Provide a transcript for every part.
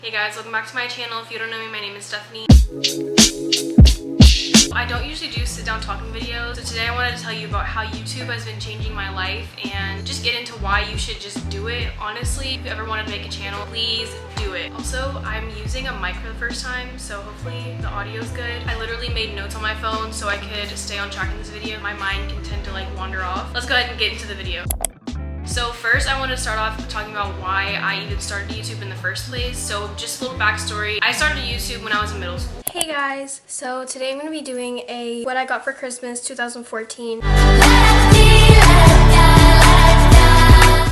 Hey guys, welcome back to my channel. If you don't know me, my name is Stephanie. I don't usually do sit down talking videos, so today I wanted to tell you about how YouTube has been changing my life and just get into why you should just do it. Honestly, if you ever wanted to make a channel, please do it. Also, I'm using a mic for the first time, so hopefully the audio is good. I literally made notes on my phone so I could stay on track in this video. My mind can tend to like wander off. Let's go ahead and get into the video. So first I want to start off talking about why I even started YouTube in the first place. So just a little backstory. I started YouTube when I was in middle school. Hey guys, so today I'm going to be doing a what I got for Christmas 2014.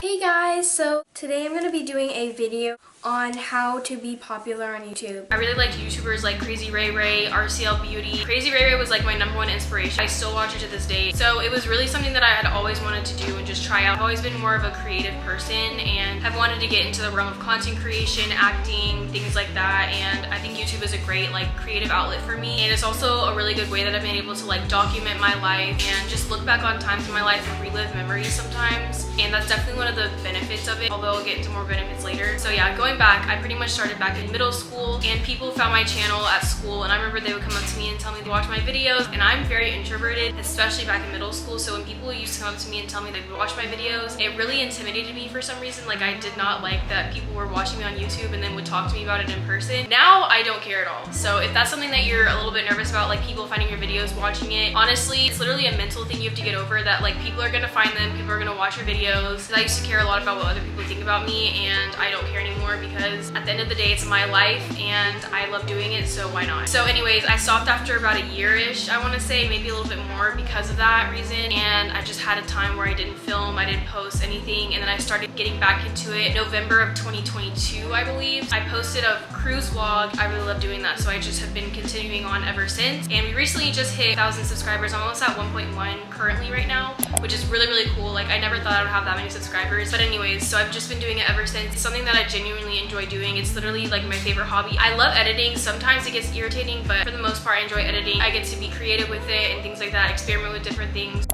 Hey guys, so today I'm going to be doing a video on how to be popular on YouTube. I really liked YouTubers like Crazy Ray Ray, RCL Beauty. Crazy Ray Ray was like my #1 inspiration. I still watch it to this day. So it was really something that I had always wanted to do and just try out. I've always been more of a creative person and have wanted to get into the realm of content creation, acting, things like that. And I think YouTube is a great like creative outlet for me. And it's also a really good way that I've been able to like document my life and just look back on times in my life and relive memories sometimes. And that's definitely one of the benefits of it, although I'll get into more benefits later. So yeah, going back, I pretty much started back in middle school and people found my channel at school and I remember they would come up to me and tell me to watch my videos, and I'm very introverted, especially back in middle school. So when people used to come up to me and tell me they would watch my videos, it really intimidated me for some reason. Like I did not like that people were watching me on YouTube and then would talk to me about it in person. Now I don't care at all. So if that's something that you're a little bit nervous about, like people finding your videos, watching it, honestly, it's literally a mental thing you have to get over, that like people are gonna find them, people are gonna watch your videos. I used to care a lot about what other people think about me, and I don't care anymore because at the end of the day it's my life and I love doing it, so why not? So anyways, I stopped after about a year-ish, I want to say, maybe a little bit more because of that reason, and I just had a time where I didn't film, I didn't post anything, and then I started getting back into it November of 2022, I believe. I posted a cruise vlog. I really love doing that, so I just have been continuing on ever since, and we recently just hit 1,000 subscribers. I'm almost at 1.1 currently right now, which is really cool. Like I never thought I would have that many subscribers, but anyways, so I've just been doing it ever since. It's something that I genuinely enjoy doing. It's literally like my favorite hobby. I love editing. Sometimes it gets irritating, but for the most part I enjoy editing. I get to be creative with it and things like that, experiment with different things.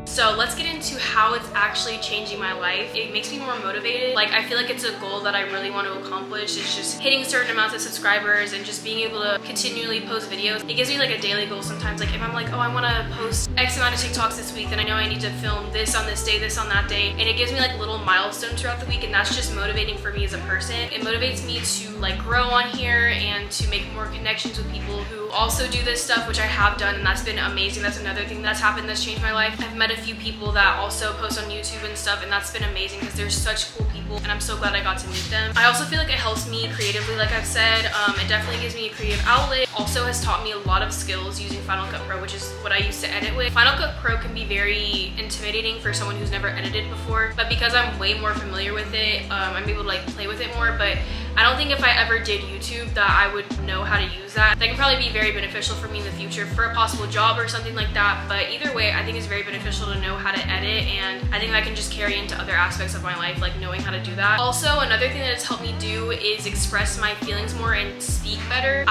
So let's get into how it's actually changing my life. It makes me more motivated. Like I feel like it's a goal that I really want to accomplish. It's just hitting certain amounts of subscribers and just being able to continually post videos. It gives me like a daily goal sometimes. Like if I'm like, oh, I want to post X amount of TikToks this week, then I know I need to film this on this day, this on that day. And it gives me like little milestones throughout the week, and that's just motivating for me as a person. It motivates me to like grow on here and to make more connections with people who also do this stuff, which I have done, and that's been amazing. That's another thing that's happened that's changed my life. I've met a few people that also post on YouTube and stuff, and that's been amazing because they're such cool people and I'm so glad I got to meet them. I also feel like it helps me creatively, like I've said. It definitely gives me a creative outlet. Also has taught me a lot of skills using Final Cut Pro, which is what I used to edit with. Final Cut Pro can be very intimidating for someone who's never edited before, but because I'm way more familiar with it, I'm able to like play with it more. But I don't think if I ever did YouTube that I would know how to use that. That can probably be very beneficial for me in the future for a possible job or something like that. But either way, I think it's very beneficial to know how to edit, and I think that can just carry into other aspects of my life, like knowing how to do that. Also, another thing that it's helped me do is express my feelings more and speak better.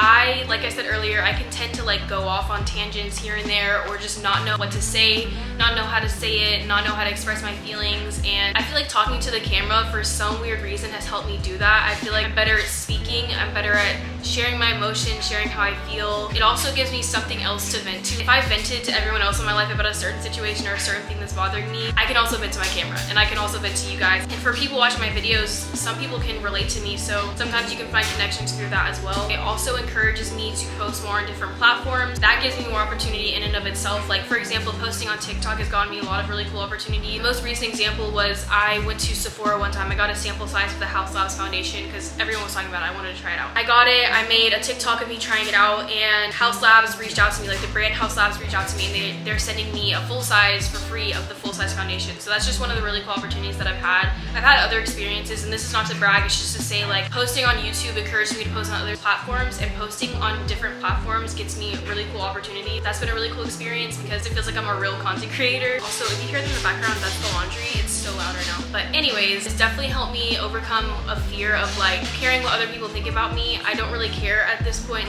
Like I said earlier, I can tend to like go off on tangents here and there, or just not know what to say, not know how to say it, not know how to express my feelings. And I feel like talking to the camera for some weird reason has helped me do that. I feel like I'm better at speaking, I'm better at sharing my emotions, sharing how I feel. It also gives me something else to vent to. If I vented to everyone else in my life about a certain situation or a certain thing that's bothering me, I can also vent to my camera, and I can also vent to you guys. And for people watching my videos, some people can relate to me, so sometimes you can find connections through that as well. It also encourages me to post more on different platforms. That gives me more opportunity in and of itself. Like for example, posting on TikTok has gotten me a lot of really cool opportunity. The most recent example was I went to Sephora one time. I got a sample size for the House Labs foundation because everyone was talking about it. I wanted to try it out. I got it, I made a TikTok of me trying it out, and House Labs reached out to me, like the brand House Labs reached out to me, and they're sending me a full size for free of the full size foundation. So that's just one of the really cool opportunities that I've had. I've had other experiences, and this is not to brag, it's just to say like posting on YouTube encouraged me to post on other platforms, and posting on different platforms gets me really cool opportunity. That's been a really cool experience because it feels like I'm a real content creator. Also, if you hear them in the background, that's the laundry. It's so loud right now. But anyways, it's definitely helped me overcome a fear of like caring what other people think about me. I don't really care at this point.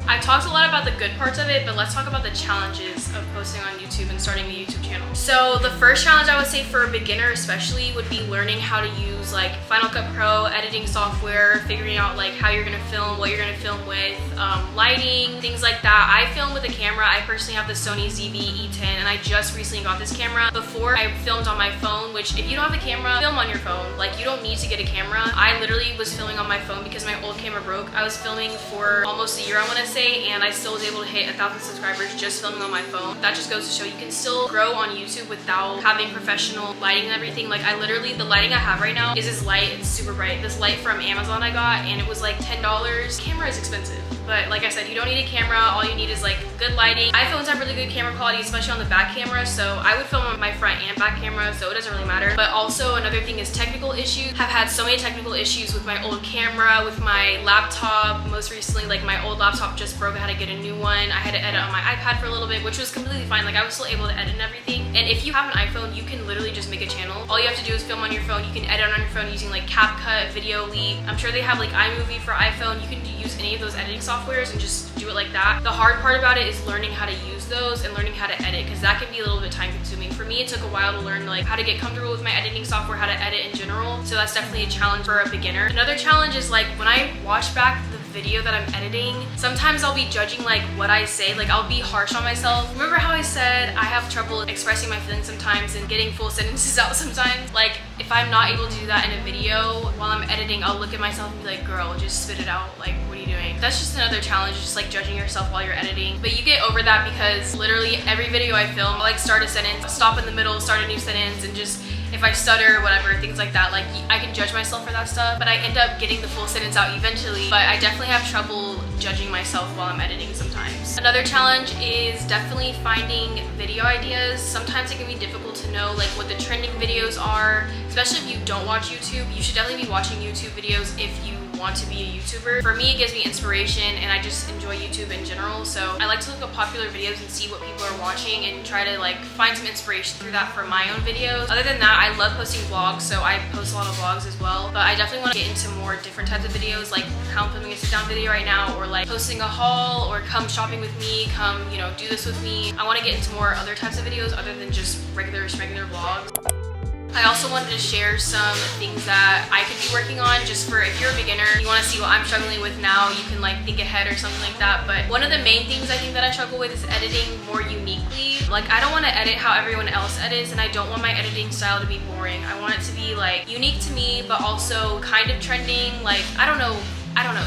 I talked a lot about the good parts of it, but let's talk about the challenges of posting on YouTube and starting a YouTube channel. So the first challenge I would say for a beginner especially would be learning how to use like Final Cut Pro, editing software, figuring out like how you're gonna film, what you're gonna film with, lighting, things like that. I film with a camera. I personally have the Sony ZV-E10 and I just recently got this camera. Before I filmed on my phone, which if you don't have a camera, film on your phone. Like you don't need to get a camera. I literally was filming on my phone because my old camera broke. I was filming for almost a year I want to say, and I still was able to hit 1,000 subscribers just filming on my phone. That just goes to show you can still grow on YouTube without having professional lighting and everything. Like I literally, the lighting I have right now is this light. It's super bright. This light from Amazon I got and it was like $10. Camera is expensive. But like I said, you don't need a camera. All you need is like good lighting. iPhones have really good camera quality, especially on the back camera. So I would film on my front and back camera, so it doesn't really matter. But also another thing is technical issues. I've had so many technical issues with my old camera, with my laptop. Most recently, like my old laptop just broke. I had to get a new one. I had to edit on my iPad for a little bit, which was completely fine. Like I was still able to edit and everything. And if you have an iPhone, you can literally just make a channel. All you have to do is film on your phone. You can edit on your phone using like CapCut, Video Leap. I'm sure they have like iMovie for iPhone. You can use any of those editing softwares and just do it like that. The hard part about it is learning how to use those and learning how to edit, because that can be a little bit time consuming. For me, it took a while to learn like how to get comfortable with my editing software, how to edit in general. So that's definitely a challenge for a beginner. Another challenge is like when I watch back the video that I'm editing, sometimes I'll be judging like what I say. Like I'll be harsh on myself. Remember how I said I have trouble expressing my feelings sometimes and getting full sentences out sometimes? Like if I'm not able to do that in a video while I'm editing, I'll look at myself and be like, girl, just spit it out. Like, what are you doing? That's just another challenge, just like judging yourself while you're editing. But you get over that because literally every video I film, I like start a sentence, stop in the middle, start a new sentence, and just if I stutter, whatever, things like that, like I can judge myself for that stuff, but I end up getting the full sentence out eventually. But I definitely have trouble judging myself while I'm editing sometimes. Another challenge is definitely finding video ideas. Sometimes it can be difficult to know like what the trending videos are, especially if you don't watch YouTube. You should definitely be watching YouTube videos if you want to be a YouTuber. For me, it gives me inspiration and I just enjoy YouTube in general. So I like to look up popular videos and see what people are watching and try to like find some inspiration through that for my own videos. Other than that, I love posting vlogs, so I post a lot of vlogs as well. But I definitely want to get into more different types of videos, like how I'm filming a sit down video right now, or like posting a haul, or come shopping with me, come, you know, do this with me. I want to get into more other types of videos other than just regular vlogs. I also wanted to share some things that I could be working on just for if you're a beginner, you want to see what I'm struggling with now, you can like think ahead or something like that. But one of the main things I think that I struggle with is editing more uniquely. Like I don't want to edit how everyone else edits, and I don't want my editing style to be boring. I want it to be like unique to me, but also kind of trending. Like I don't know.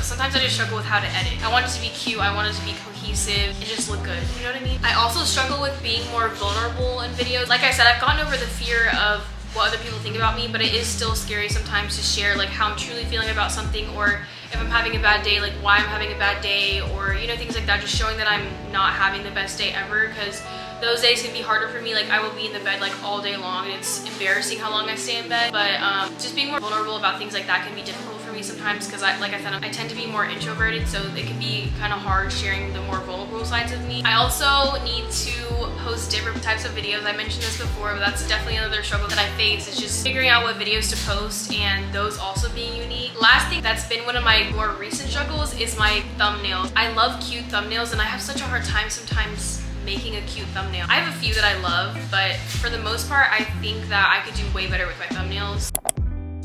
Sometimes I just struggle with how to edit. I want it to be cute, I want it to be cohesive, and just look good, you know what I mean? I also struggle with being more vulnerable in videos. Like I said, I've gotten over the fear of what other people think about me, but it is still scary sometimes to share like how I'm truly feeling about something, or if I'm having a bad day, like why I'm having a bad day, or you know, things like that, just showing that I'm not having the best day ever, because those days can be harder for me. Like I will be in the bed like all day long and it's embarrassing how long I stay in bed. But just being more vulnerable about things like that can be difficult for me sometimes, because like I said, I tend to be more introverted, so it can be kind of hard sharing the more vulnerable sides of me. I also need to post different types of videos. I mentioned this before, but that's definitely another struggle that I face, is just figuring out what videos to post and those also being unique. Last thing that's been one of my more recent struggles is my thumbnails. I love cute thumbnails and I have such a hard time sometimes making a cute thumbnail. I have a few that I love, but for the most part, I think that I could do way better with my thumbnails.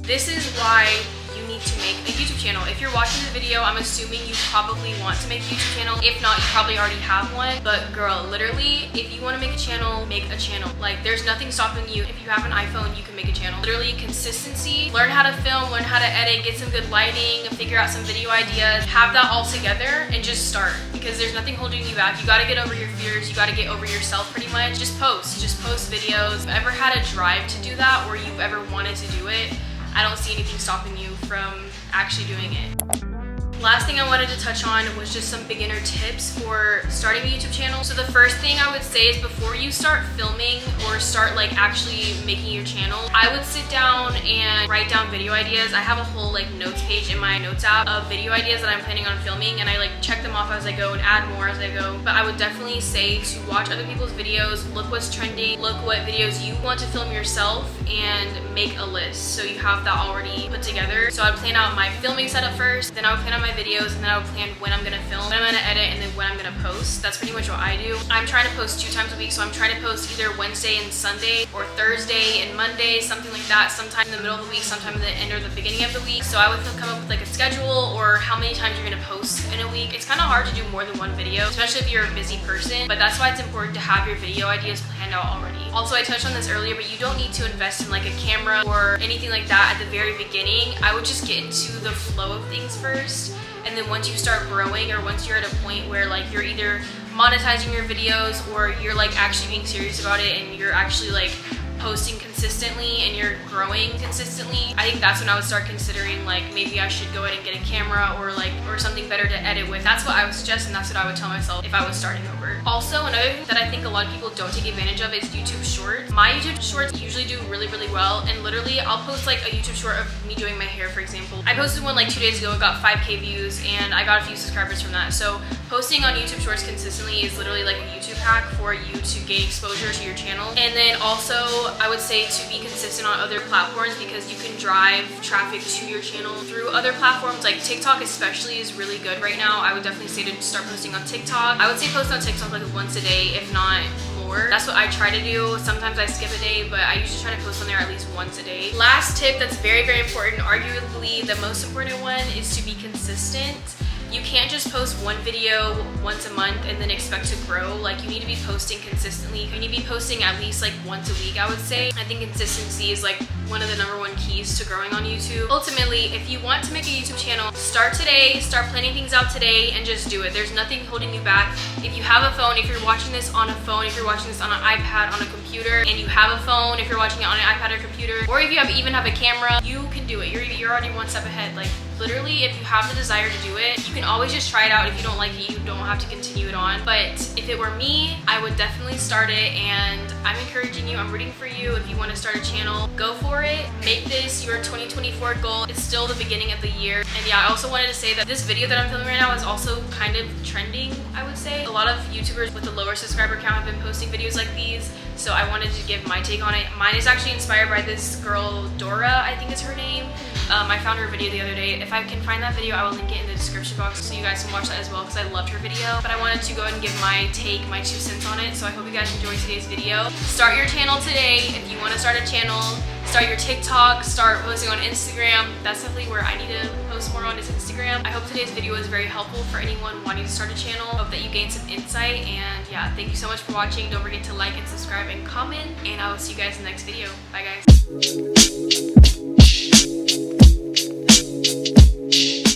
This is why you need to make a YouTube channel. If you're watching the video, I'm assuming you probably want to make a YouTube channel. If not, you probably already have one. But girl, literally, if you want to make a channel, make a channel. Like there's nothing stopping you. If you have an iPhone, you can make a channel. Literally consistency, learn how to film, learn how to edit, get some good lighting, figure out some video ideas, have that all together and just start, because there's nothing holding you back. You got to get over your fears. You got to get over yourself pretty much. Just post videos. If you've ever had a drive to do that, or you've ever wanted to do it, I don't see anything stopping you from actually doing it. Last thing I wanted to touch on was just some beginner tips for starting a YouTube channel. So the first thing I would say is before you start filming or start like actually making your channel, I would sit down and write down video ideas. I have a whole like notes page in my notes app of video ideas that I'm planning on filming, and I like check them off as I go and add more as I go. But I would definitely say to watch other people's videos, look what's trending, look what videos you want to film yourself, and make a list so you have that already put together. So I would plan out my filming setup first, then I would plan out my my videos, and then I would plan when I'm gonna film, when I'm gonna edit, and then when I'm gonna post. That's pretty much what I do. I'm trying to post 2 times a week, so I'm trying to post either Wednesday and Sunday, or Thursday and Monday, something like that, sometime in the middle of the week, sometime in the end or the beginning of the week. So I would come up with like a schedule or how many times you're gonna post in a week. It's kind of hard to do more than one video, especially if you're a busy person, but that's why it's important to have your video ideas planned out already. Also, I touched on this earlier, but you don't need to invest in like a camera or anything like that at the very beginning. I would just get into the flow of things first, and then once you start growing, or once you're at a point where like you're either monetizing your videos or you're like actually being serious about it and you're actually like posting consistently and you're growing consistently, I think that's when I would start considering like maybe I should go ahead and get a camera or something better to edit with. That's what I would suggest, and that's what I would tell myself if I was starting over. Also, another thing that I think a lot of people don't take advantage of is YouTube Shorts. My YouTube Shorts usually do really well, and literally I'll post like a YouTube short of me doing my hair, for example. I posted one like 2 days ago, it got 5K views, and I got a few subscribers from that. So posting on YouTube Shorts consistently is literally like a YouTube hack for you to gain exposure to your channel. And then also I would say to be consistent on other platforms, because you can drive traffic to your channel through other platforms. Like TikTok especially is really good right now. I would definitely say to start posting on TikTok. I would say post on TikTok like once a day, if not more. That's what I try to do. Sometimes I skip a day, but I usually try to post on there at least once a day. Last tip that's very important, arguably the most important one, is to be consistent. You can't just post one video once a month and then expect to grow. Like, you need to be posting consistently. You need to be posting at least like once a week, I would say. I think consistency is like one of the #1 keys to growing on YouTube. Ultimately, if you want to make a YouTube channel, start today, start planning things out today, and just do it. There's nothing holding you back. If you have a phone, if you're watching this on a phone, if you're watching this on an iPad, on a computer, and you have a phone, if you're watching it on an iPad or computer, or if you even have a camera, you can do it. You're already one step ahead. Like, literally, if you have the desire to do it, you can always just try it out. If you don't like it, you don't have to continue it on. But if it were me, I would definitely start it, and I'm encouraging you, I'm rooting for you. If you want to start a channel, go for it. Make this your 2024 goal. It's still the beginning of the year. And yeah, I also wanted to say that this video that I'm filming right now is also kind of trending, I would say. A lot of YouTubers with a lower subscriber count have been posting videos like these, so I wanted to give my take on it. Mine is actually inspired by this girl, Dora, I think is her name. I found her video the other day. If I can find that video, I will link it in the description box so you guys can watch that as well, because I loved her video. But I wanted to go ahead and give my take, my 2 cents on it. So I hope you guys enjoyed today's video. Start your channel today. If you want to start a channel, start your TikTok, start posting on Instagram. That's definitely where I need to post more on, is Instagram. I hope today's video was very helpful for anyone wanting to start a channel. Hope that you gained some insight, and yeah, thank you so much for watching. Don't forget to like and subscribe and comment, and I will see you guys in the next video. Bye guys.